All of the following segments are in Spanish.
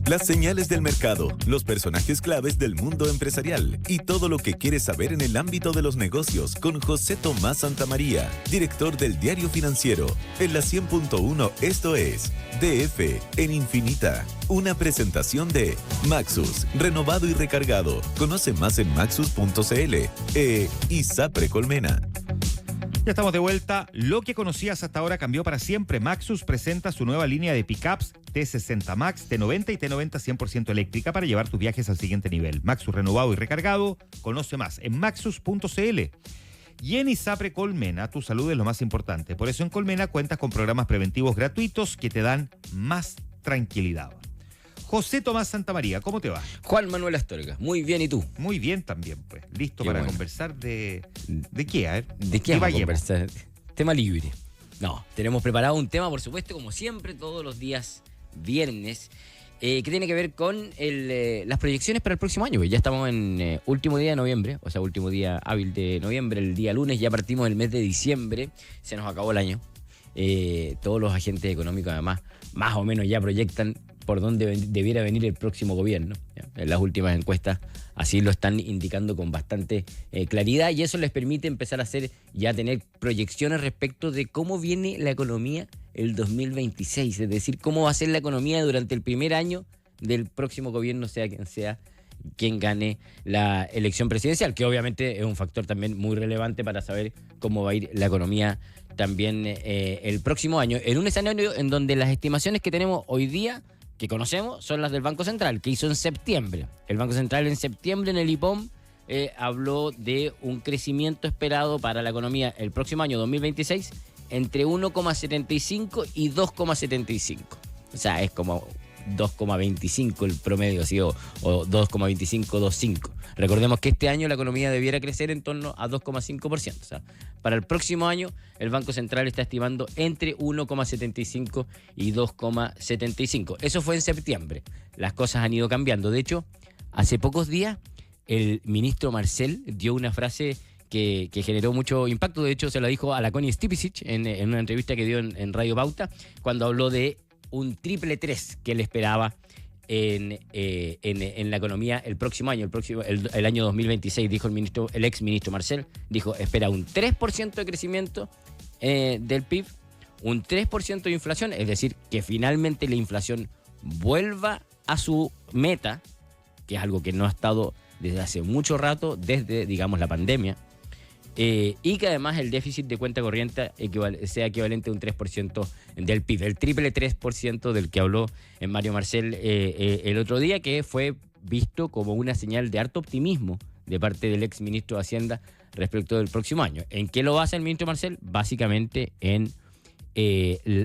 Las señales del mercado, los personajes claves del mundo empresarial y todo lo que quieres saber en el ámbito de los negocios con José Tomás Santamaría, director del Diario Financiero. En la 100.1 esto es DF en Infinita, una presentación de Maxus, renovado y recargado. Conoce más en maxus.cl y Sapre Colmena. Ya estamos de vuelta. Lo que conocías hasta ahora cambió para siempre. Maxus presenta su nueva línea de pickups T60 Max, T90 y T90 100% eléctrica para llevar tus viajes al siguiente nivel. Maxus renovado y recargado. Conoce más en maxus.cl. Y en ISAPRE Colmena, tu salud es lo más importante. Por eso en Colmena cuentas con programas preventivos gratuitos que te dan más tranquilidad. José Tomás Santamaría, ¿cómo te va? Juan Manuel Astorga, muy bien, ¿y tú? Muy bien también, pues. Listo Qué para bueno. conversar de qué, a ver. ¿De qué vamos a Divagemos. conversar? Tema libre. No, tenemos preparado un tema, por supuesto, como siempre, todos los días viernes, que tiene que ver con las proyecciones para el próximo año. Ya estamos en último día de noviembre, o sea, último día hábil de noviembre, el día lunes, ya partimos el mes de diciembre, se nos acabó el año. Todos los agentes económicos, además, más o menos ya proyectan por dónde debiera venir el próximo gobierno. ¿Ya? En las últimas encuestas así lo están indicando con bastante claridad, y eso les permite empezar a hacer, ya tener proyecciones respecto de cómo viene la economía el 2026, es decir, cómo va a ser la economía durante el primer año del próximo gobierno, sea quien sea quien gane la elección presidencial, que obviamente es un factor también muy relevante para saber cómo va a ir la economía también el próximo año, en un escenario en donde las estimaciones que tenemos hoy día, que conocemos, son las del Banco Central, que hizo en septiembre. El Banco Central en septiembre en el IPOM habló de un crecimiento esperado para la economía el próximo año 2026 entre 1,75 y 2,75. O sea, es como 2,25 el promedio, ¿sí? o 2,25, 2,5. Recordemos que este año la economía debiera crecer en torno a 2,5%. O sea, para el próximo año el Banco Central está estimando entre 1,75 y 2,75. Eso fue en septiembre. Las cosas han ido cambiando. De hecho, hace pocos días el ministro Marcel dio una frase que generó mucho impacto. De hecho, se la dijo a la Connie Stipicic en una entrevista que dio en Radio Pauta, cuando habló de un triple 3 que él esperaba en la economía el próximo año, el año 2026, dijo el ex ministro Marcel, dijo, espera un 3% de crecimiento del PIB, un 3% de inflación, es decir, que finalmente la inflación vuelva a su meta, que es algo que no ha estado desde hace mucho rato, desde, digamos, la pandemia, y que además el déficit de cuenta corriente sea equivalente a un 3% del PIB, el triple 3% del que habló Mario Marcel el otro día, que fue visto como una señal de harto optimismo de parte del ex ministro de Hacienda respecto del próximo año. ¿En qué lo basa el ministro Marcel? Básicamente en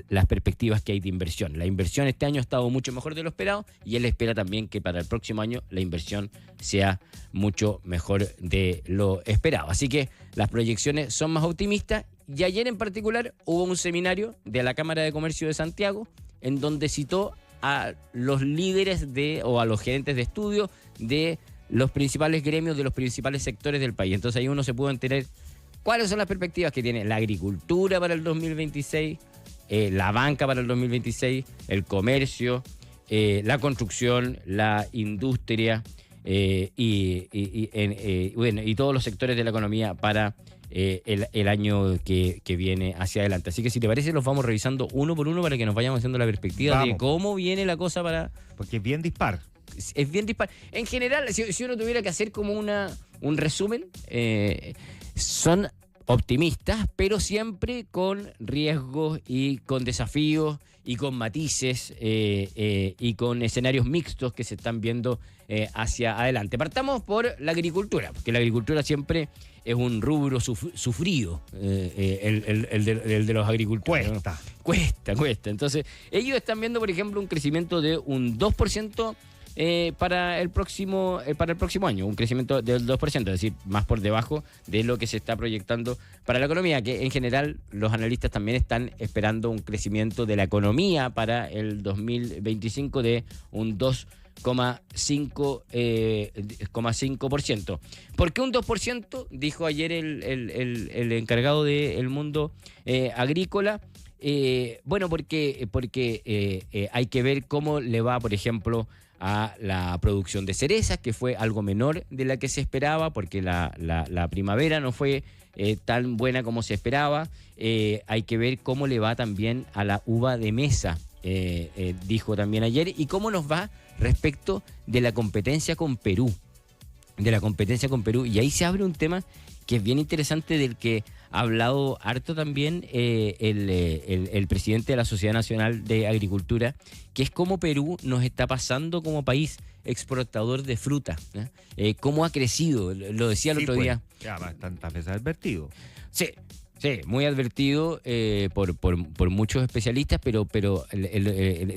las perspectivas que hay de inversión. La inversión este año ha estado mucho mejor de lo esperado, y él espera también que para el próximo año la inversión sea mucho mejor de lo esperado. Así que las proyecciones son más optimistas, y ayer en particular hubo un seminario de la Cámara de Comercio de Santiago en donde citó a los líderes o a los gerentes de estudio de los principales gremios de los principales sectores del país. Entonces ahí uno se pudo enterar cuáles son las perspectivas que tiene la agricultura para el 2026, la banca para el 2026, el comercio, la construcción, la industria y todos los sectores de la economía para el año que viene hacia adelante. Así que si te parece, los vamos revisando uno por uno para que nos vayamos haciendo la perspectiva de cómo viene la cosa para... Porque es bien dispar. Es bien dispar. En general, si uno tuviera que hacer como un resumen, son optimistas, pero siempre con riesgos y con desafíos y con matices y con escenarios mixtos que se están viendo hacia adelante. Partamos por la agricultura, porque la agricultura siempre es un rubro sufrido, el de los agricultores. Cuesta. Entonces, ellos están viendo, por ejemplo, un crecimiento de un 2% para el próximo año, un crecimiento del 2%, es decir, más por debajo de lo que se está proyectando para la economía, que en general los analistas también están esperando un crecimiento de la economía para el 2025 de un 2,5%. ¿Por qué un 2%? Dijo ayer el encargado del mundo agrícola. Bueno, porque hay que ver cómo le va, por ejemplo, a la producción de cerezas, que fue algo menor de la que se esperaba, porque la primavera no fue tan buena como se esperaba. Hay que ver cómo le va también a la uva de mesa, dijo también ayer, y cómo nos va respecto de la competencia con Perú. Y ahí se abre un tema que es bien interesante, del que ha hablado harto también el presidente de la Sociedad Nacional de Agricultura, que es cómo Perú nos está pasando como país exportador de fruta, cómo ha crecido, lo decía el otro día. Ya tantas veces advertido. Sí, muy advertido por muchos especialistas, pero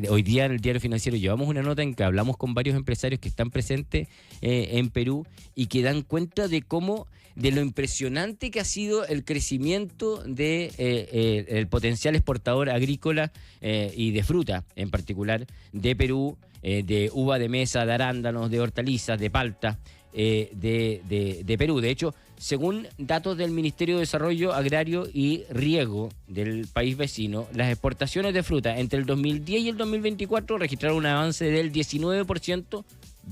hoy día en el Diario Financiero llevamos una nota en que hablamos con varios empresarios que están presentes en Perú y que dan cuenta de lo impresionante que ha sido el crecimiento el potencial exportador agrícola y de fruta, en particular de Perú, de uva de mesa, de arándanos, de hortalizas, de palta, de Perú. De hecho, según datos del Ministerio de Desarrollo Agrario y Riego del país vecino, las exportaciones de fruta entre el 2010 y el 2024 registraron un avance del 19%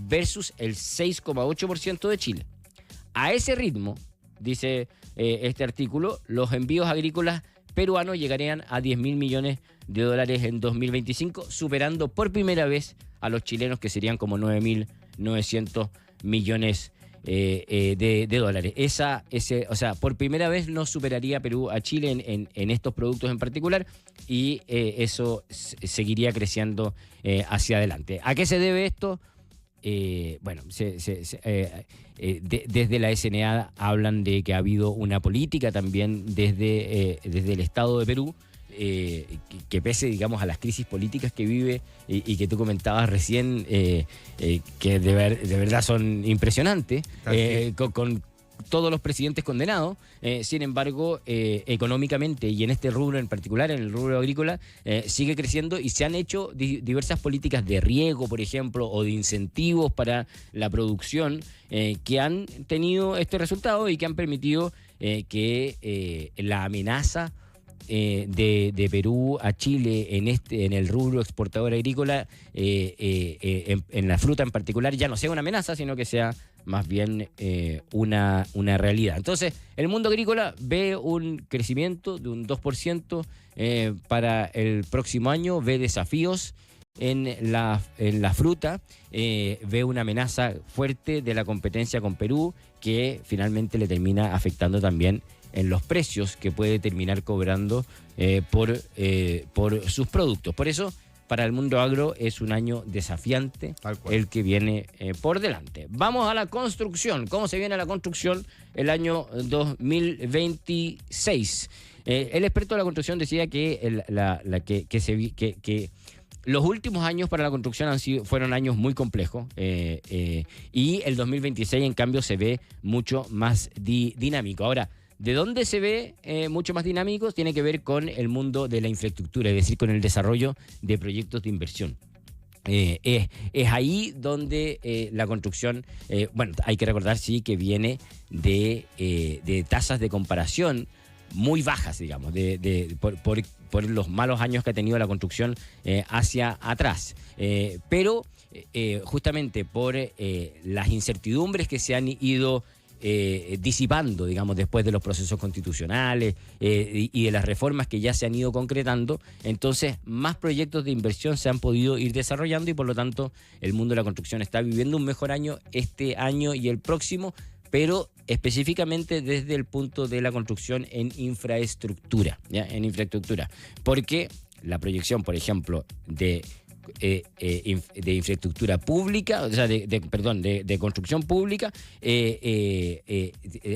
versus el 6,8% de Chile. A ese ritmo, dice este artículo, los envíos agrícolas peruanos llegarían a 10.000 millones de dólares en 2025, superando por primera vez a los chilenos, que serían como 9.900 millones de dólares. O sea, por primera vez no superaría Perú a Chile en estos productos en particular, y eso seguiría creciendo hacia adelante. ¿A qué se debe esto? Bueno, desde la SNA hablan de que ha habido una política también desde el Estado de Perú, que pese, digamos, a las crisis políticas que vive y que tú comentabas recién, que de verdad son impresionantes, con todos los presidentes condenados, sin embargo, económicamente y en este rubro en particular, en el rubro agrícola, sigue creciendo, y se han hecho diversas políticas de riego, por ejemplo, o de incentivos para la producción, que han tenido este resultado y que han permitido que la amenaza de Perú a Chile en el rubro exportador agrícola, en la fruta en particular, ya no sea una amenaza, sino que sea más bien una realidad. Entonces, el mundo agrícola ve un crecimiento de un 2% para el próximo año, ve desafíos en la fruta, ve una amenaza fuerte de la competencia con Perú, que finalmente le termina afectando también en los precios que puede terminar cobrando por sus productos. Por eso, para el mundo agro es un año desafiante el que viene por delante. Vamos a la construcción. ¿Cómo se viene la construcción el año 2026? El experto de la construcción decía que los últimos años para la construcción fueron años muy complejos, y el 2026 en cambio se ve mucho más dinámico. Ahora, ¿de dónde se ve mucho más dinámico? Tiene que ver con el mundo de la infraestructura, es decir, con el desarrollo de proyectos de inversión. Es ahí donde la construcción, bueno, hay que recordar, sí, que viene de tasas de comparación muy bajas, digamos, por los malos años que ha tenido la construcción hacia atrás. Pero justamente por las incertidumbres que se han ido disipando, digamos, después de los procesos constitucionales y de las reformas que ya se han ido concretando, entonces más proyectos de inversión se han podido ir desarrollando, y por lo tanto el mundo de la construcción está viviendo un mejor año este año y el próximo, pero específicamente desde el punto de la construcción en infraestructura, ¿ya? En infraestructura, porque la proyección, por ejemplo, de infraestructura pública, o sea, de construcción pública,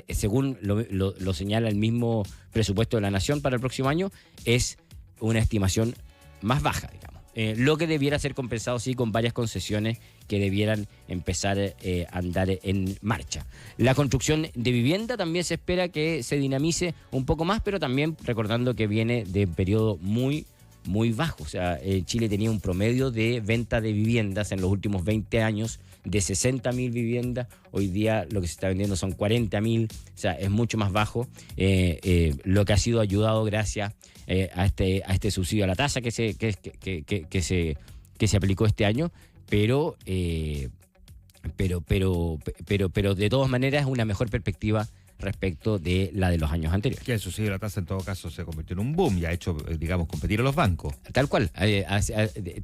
según lo señala el mismo presupuesto de la Nación para el próximo año, es una estimación más baja, digamos. Lo que debiera ser compensado, sí, con varias concesiones que debieran empezar a andar en marcha. La construcción de vivienda también se espera que se dinamice un poco más, pero también recordando que viene de un periodo muy muy bajo. O sea, Chile tenía un promedio de venta de viviendas en los últimos 20 años de 60.000 viviendas. Hoy día lo que se está vendiendo son 40.000, o sea, es mucho más bajo. Lo que ha sido ayudado gracias a este subsidio a la tasa que se aplicó este año, pero de todas maneras es una mejor perspectiva respecto de la de los años anteriores. Que el subsidio de la tasa en todo caso se convirtió en un boom y ha hecho, digamos, competir a los bancos. Tal cual.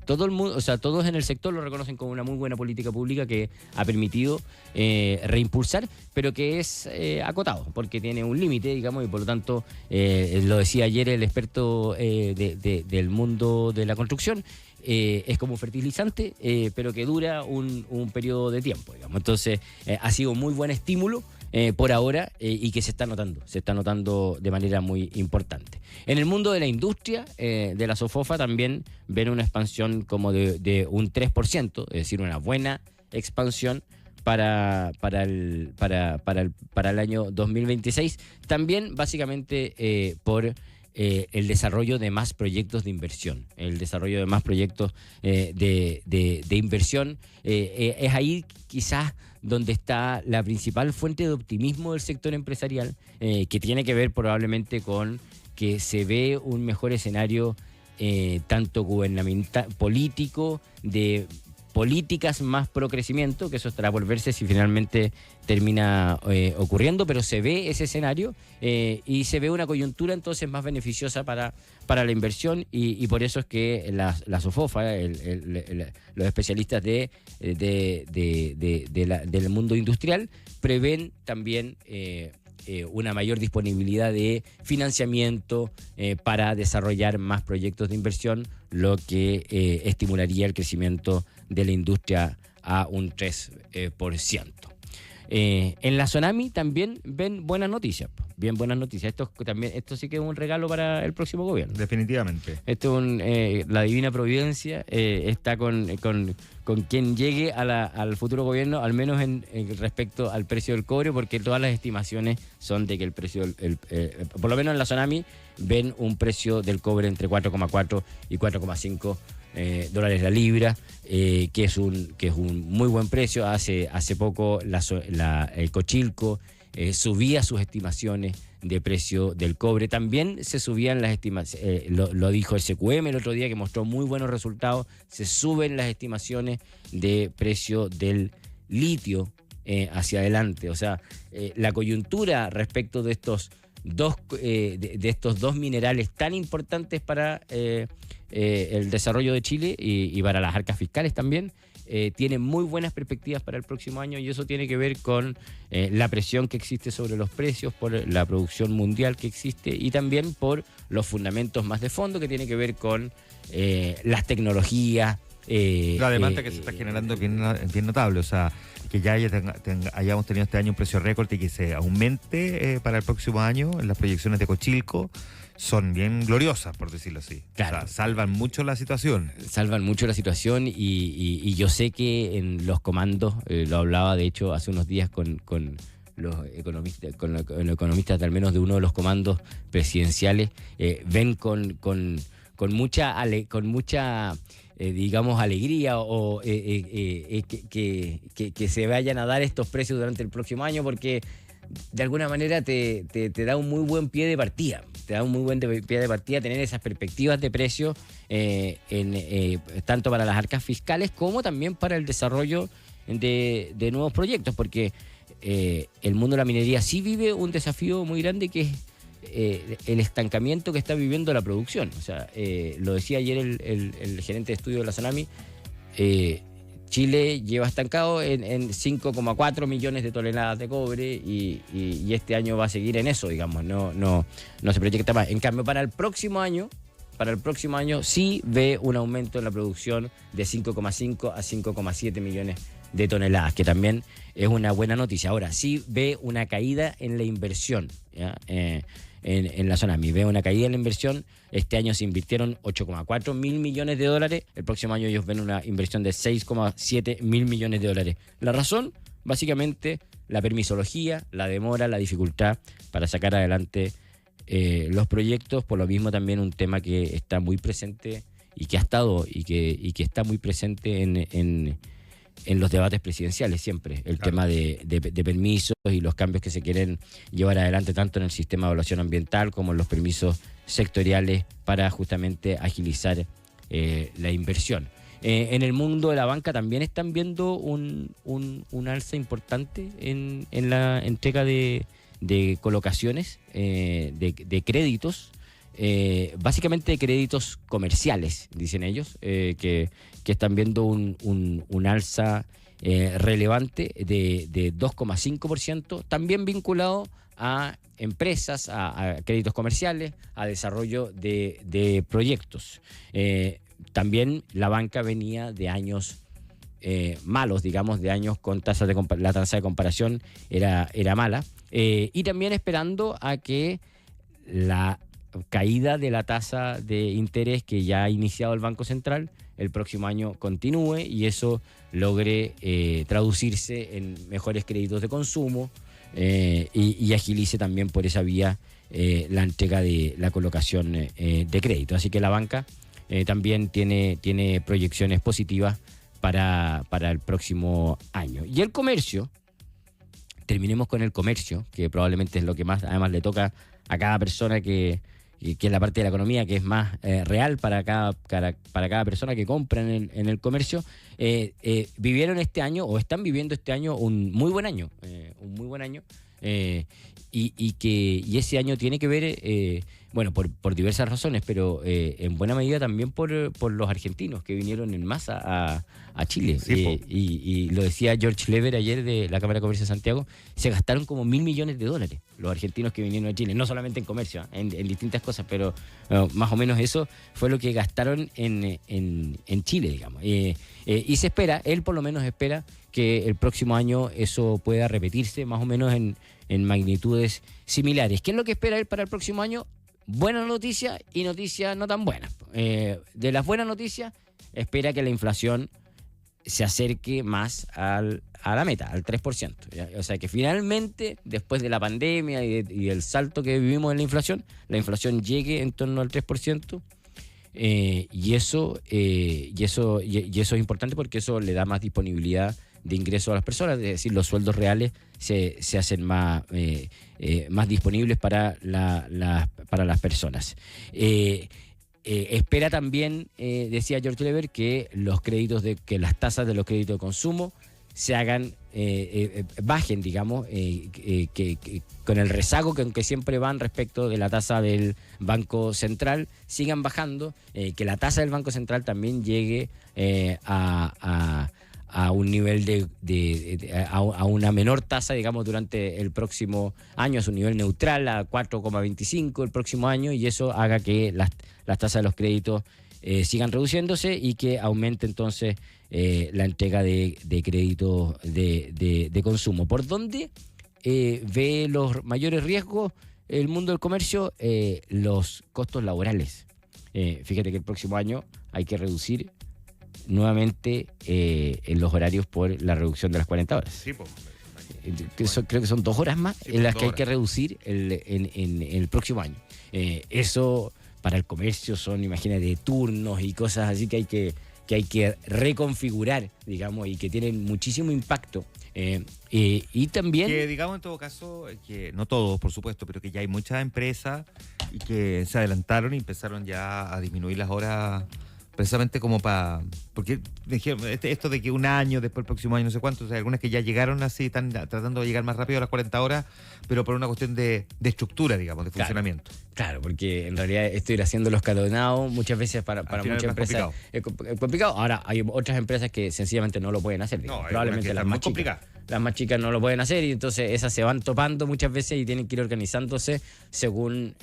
Todo el mundo, o sea, todos en el sector lo reconocen como una muy buena política pública que ha permitido reimpulsar, pero que es acotado, porque tiene un límite, digamos, y por lo tanto, lo decía ayer el experto del mundo de la construcción, es como un fertilizante, pero que dura un periodo de tiempo, digamos. Entonces, ha sido muy buen estímulo por ahora y que se está notando de manera muy importante. En el mundo de la industria, de la SOFOFA, también ven una expansión como de un 3%, es decir, una buena expansión para el año 2026. También, básicamente, por el desarrollo de más proyectos de inversión. El desarrollo de más proyectos de inversión es ahí quizás donde está la principal fuente de optimismo del sector empresarial, que tiene que ver probablemente con que se ve un mejor escenario tanto gubernamental, político, de políticas más pro crecimiento, que eso estará por verse si finalmente termina ocurriendo, pero se ve ese escenario y se ve una coyuntura entonces más beneficiosa para la inversión y por eso es que la SOFOFA, los especialistas del mundo industrial prevén también una mayor disponibilidad de financiamiento para desarrollar más proyectos de inversión, lo que estimularía el crecimiento de la industria a un 3%. En la Sonami también ven buenas noticias, bien buenas noticias. Esto sí que es un regalo para el próximo gobierno. Definitivamente. Esto es la divina providencia está con quien llegue al futuro gobierno, al menos en respecto al precio del cobre, porque todas las estimaciones son de que el precio, por lo menos en la Sonami, ven un precio del cobre entre 4,4 y 4,5 dólares la libra, que es un muy buen precio. Hace poco el Cochilco subía sus estimaciones de precio del cobre. También se subían las estimaciones, lo dijo el SQM el otro día, que mostró muy buenos resultados. Se suben las estimaciones de precio del litio hacia adelante. O sea, la coyuntura respecto de estos dos minerales tan importantes para el desarrollo de Chile y para las arcas fiscales también, tiene muy buenas perspectivas para el próximo año, y eso tiene que ver con la presión que existe sobre los precios, por la producción mundial que existe y también por los fundamentos más de fondo que tiene que ver con las tecnologías. La demanda que se está generando es bien notable, o sea, que ya hayamos tenido este año un precio récord y que se aumente para el próximo año. En las proyecciones de Cochilco son bien gloriosas, por decirlo así. Claro. O sea, salvan mucho la situación. Y yo sé que en los comandos, lo hablaba de hecho hace unos días con los economistas de al menos de uno de los comandos presidenciales, ven con mucha digamos alegría o que se vayan a dar estos precios durante el próximo año, porque de alguna manera te da un muy buen pie de partida. Te da un muy buen pie de partida tener esas perspectivas de precio tanto para las arcas fiscales como también para el desarrollo de nuevos proyectos, porque el mundo de la minería sí vive un desafío muy grande, que es el estancamiento que está viviendo la producción. O sea, lo decía ayer el gerente de estudio de la Sonami, Chile lleva estancado en 5,4 millones de toneladas de cobre y este año va a seguir en eso, digamos, no se proyecta más. En cambio, para el próximo año sí ve un aumento en la producción de 5,5 a 5,7 millones de toneladas, que también es una buena noticia. Ahora, sí ve una caída en la inversión, ¿ya? En la Sonami ve una caída en la inversión. Este año se invirtieron 8,4 mil millones de dólares. El próximo año ellos ven una inversión de 6,7 mil millones de dólares. La razón, básicamente, la permisología, la demora, la dificultad para sacar adelante los proyectos, por lo mismo también un tema que está muy presente y que ha estado y que está muy presente en los debates presidenciales siempre, el tema de permisos y los cambios que se quieren llevar adelante tanto en el sistema de evaluación ambiental como en los permisos sectoriales para justamente agilizar la inversión. En el mundo de la banca también están viendo un alza importante en la entrega de colocaciones, de créditos, básicamente créditos comerciales, dicen ellos, que están viendo un alza relevante de 2,5%, también vinculado a empresas, a créditos comerciales, a desarrollo de proyectos. También la banca venía de años malos, digamos, de años con la tasa de comparación era mala, y también esperando a que la caída de la tasa de interés que ya ha iniciado el Banco Central el próximo año continúe y eso logre traducirse en mejores créditos de consumo y agilice también por esa vía la entrega de la colocación de crédito. Así que la banca también tiene proyecciones positivas para el próximo año. Y el comercio, terminemos con el comercio, que probablemente es lo que más además le toca a cada persona que es la parte de la economía que es más real para cada persona que compra en el comercio, vivieron este año o están viviendo este año un muy buen año, y ese año tiene que ver, bueno, por diversas razones, pero en buena medida también por los argentinos que vinieron en masa a Chile. Sí, y lo decía George Lever ayer de la Cámara de Comercio de Santiago, se gastaron como $1.000 millones los argentinos que vinieron a Chile, no solamente en comercio, en distintas cosas, pero más o menos eso fue lo que gastaron en Chile, digamos. Y se espera, él por lo menos espera que el próximo año eso pueda repetirse más o menos en magnitudes similares. ¿Qué es lo que espera él para el próximo año? Buenas noticias y noticias no tan buenas. De las buenas noticias, espera que la inflación se acerque más a la meta, al 3%. ¿Ya? O sea que finalmente, después de la pandemia y el salto que vivimos en la inflación llegue en torno al 3%. Y eso es importante porque eso le da más disponibilidad de ingresos a las personas, es decir, los sueldos reales se hacen más disponibles para las personas. Espera también, decía George Lever, que que las tasas de los créditos de consumo se hagan, bajen, digamos, que con el rezago que siempre van respecto de la tasa del Banco Central, sigan bajando, que la tasa del Banco Central también llegue a un nivel a una menor tasa, digamos, durante el próximo año, a su nivel neutral, a 4,25 el próximo año, y eso haga que las tasas de los créditos sigan reduciéndose y que aumente entonces la entrega de créditos de consumo. ¿Por dónde ve los mayores riesgos el mundo del comercio? Los costos laborales. Fíjate que el próximo año hay que reducir nuevamente en los horarios por la reducción de las 40 horas. Sí, pues. Creo que son 2 horas más en las que hay que reducir en el próximo año. Eso para el comercio son, imagínate, turnos y cosas así que hay que reconfigurar, digamos, y que tienen muchísimo impacto. Y también... Que digamos en todo caso, que no todos, por supuesto, pero que ya hay muchas empresas y que se adelantaron y empezaron ya a disminuir las horas precisamente como porque esto de que un año, después el próximo año, no sé cuánto, o sea, algunas que ya llegaron así, están tratando de llegar más rápido a las 40 horas, pero por una cuestión de estructura, digamos, de funcionamiento. Claro, porque en realidad esto ir haciéndolo escalonado muchas veces para muchas empresas es complicado. Ahora, hay otras empresas que sencillamente no lo pueden hacer. No, probablemente las más chicas. Las más chicas no lo pueden hacer y entonces esas se van topando muchas veces y tienen que ir organizándose según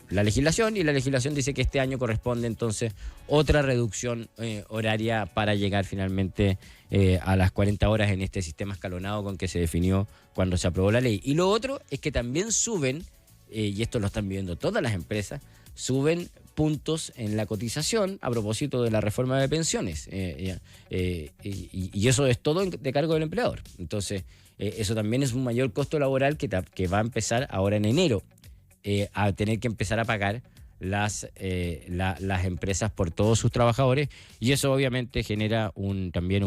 la legislación, y la legislación dice que este año corresponde entonces otra reducción horaria para llegar finalmente a las 40 horas en este sistema escalonado con que se definió cuando se aprobó la ley. Y lo otro es que también suben, y esto lo están viendo todas las empresas, suben puntos en la cotización a propósito de la reforma de pensiones, y eso es todo de cargo del empleador. Entonces eso también es un mayor costo laboral que va a empezar ahora en enero. a tener que empezar a pagar las empresas por todos sus trabajadores, y eso obviamente genera también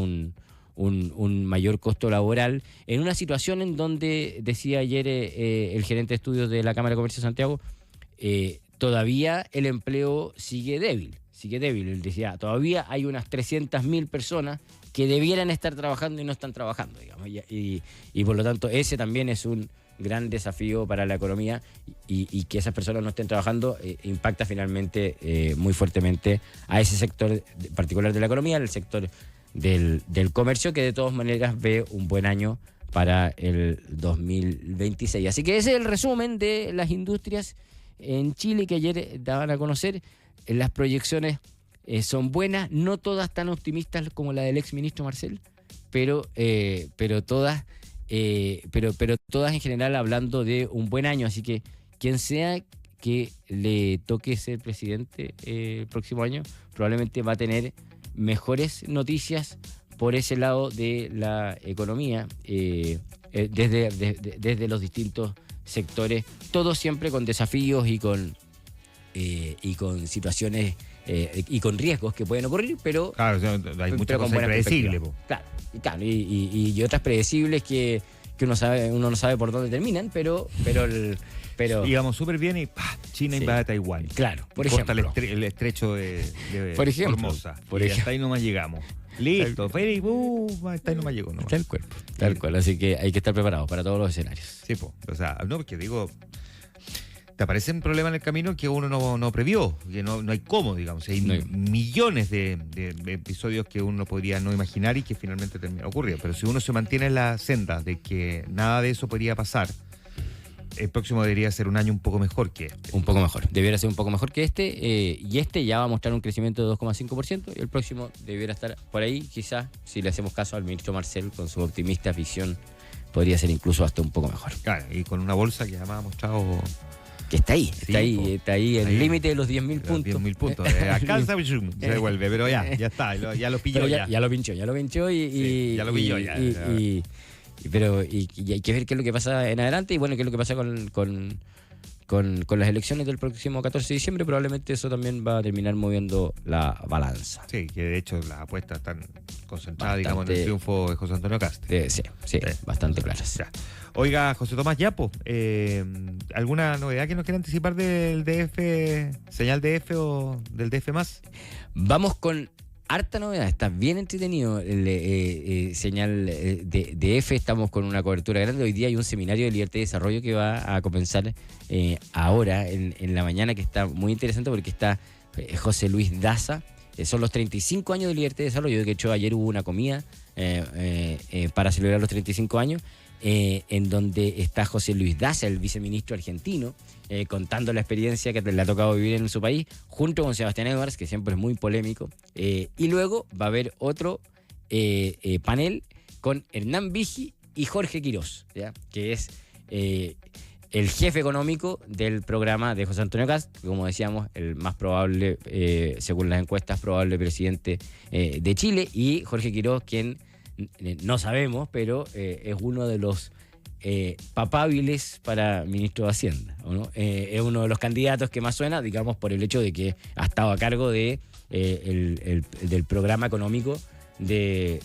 un mayor costo laboral en una situación en donde, decía ayer el gerente de estudios de la Cámara de Comercio de Santiago, todavía el empleo sigue débil. Él decía, todavía hay unas 300.000 personas que debieran estar trabajando y no están trabajando, digamos, y por lo tanto ese también es un gran desafío para la economía, y que esas personas no estén trabajando impacta finalmente muy fuertemente a ese sector particular de la economía, el sector del comercio, que de todas maneras ve un buen año para el 2026. Así que ese es el resumen de las industrias en Chile que ayer daban a conocer. Las proyecciones son buenas, no todas tan optimistas como la del exministro Marcel, pero todas en general hablando de un buen año. Así que quien sea que le toque ser presidente el próximo año probablemente va a tener mejores noticias por ese lado de la economía, desde los distintos sectores, todos siempre con desafíos y con situaciones y con riesgos que pueden ocurrir, pero claro, hay muchas cosas impredecibles. Claro, y otras predecibles que uno no sabe por dónde terminan, pero íbamos súper bien y China invade Taiwán. Claro, por corta ejemplo. el estrecho de Por ejemplo, Formosa. Y hasta ahí nomás llegamos. Listo, hasta ahí nomás llegó. Nomás. Tal cual. Así que hay que estar preparados para todos los escenarios. Sí, o sea, no, porque digo, te aparecen problemas en el camino que uno no previó, que no hay cómo, digamos. Hay millones de episodios que uno podría no imaginar y que finalmente terminan ocurriendo. Pero si uno se mantiene en la senda de que nada de eso podría pasar, el próximo debería ser un año un poco mejor que este. Un poco mejor. Debiera ser un poco mejor que este. Y este ya va a mostrar un crecimiento de 2,5%. Y el próximo debiera estar por ahí. Quizás, si le hacemos caso al ministro Marcel con su optimista visión, podría ser incluso hasta un poco mejor. Claro, y con una bolsa que además ha mostrado... Que está ahí, el límite de los 10.000 puntos. 10.000 puntos. Alcanza y se devuelve, pero ya está, ya lo pilló. Ya lo pinchó ya lo pilló ya. Pero hay que ver qué es lo que pasa en adelante y bueno, qué es lo que pasa con las elecciones del próximo 14 de diciembre. Probablemente eso también va a terminar moviendo la balanza. Sí, que de hecho las apuestas están concentradas, digamos, en el triunfo de José Antonio Cast. Sí, bastante claras. Ya. Oiga, José Tomás Yapo, ¿alguna novedad que nos quiera anticipar del DF, señal DF o del DF más? Vamos con harta novedad, está bien entretenido el señal de F. Estamos con una cobertura grande. Hoy día hay un seminario de libertad y desarrollo que va a comenzar ahora en la mañana, que está muy interesante porque está José Luis Daza. Son los 35 años de libertad y desarrollo. De hecho, ayer hubo una comida para celebrar los 35 años. En donde está José Luis Daza, el viceministro argentino, contando la experiencia que le ha tocado vivir en su país, junto con Sebastián Edwards, que siempre es muy polémico. Y luego va a haber otro panel con Hernán Vigi y Jorge Quirós, ¿ya? Que es el jefe económico del programa de José Antonio Cast, como decíamos, el más probable, según las encuestas, probable presidente de Chile, y Jorge Quirós, quien... no sabemos, pero es uno de los papábiles para ministro de Hacienda, ¿o no? Es uno de los candidatos que más suena, digamos, por el hecho de que ha estado a cargo del programa económico de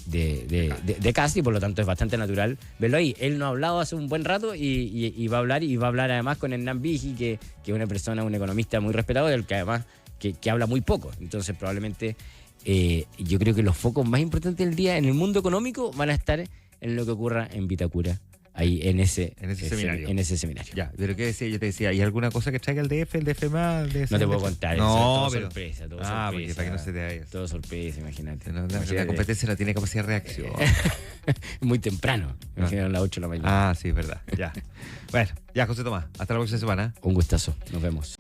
Cast, y por lo tanto es bastante natural verlo ahí. Él no ha hablado hace un buen rato y va a hablar además con Hernán Vigi, que es una persona, un economista muy respetado, del que además que habla muy poco. Entonces probablemente... yo creo que los focos más importantes del día en el mundo económico van a estar en lo que ocurra en Vitacura, ahí en ese seminario. Ya, pero ¿qué decía? Yo te decía, ¿hay alguna cosa que traiga el DF más? No te puedo contar, no, todo pero... sorpresa, todo sorpresa. Porque para que no se te vaya. Todo sorpresa, imagínate. La competencia no tiene capacidad de reacción. Muy temprano, imagínate a las 8 de la mañana. Sí, es verdad, ya. Bueno, ya, José Tomás, hasta la próxima semana. Un gustazo, nos vemos.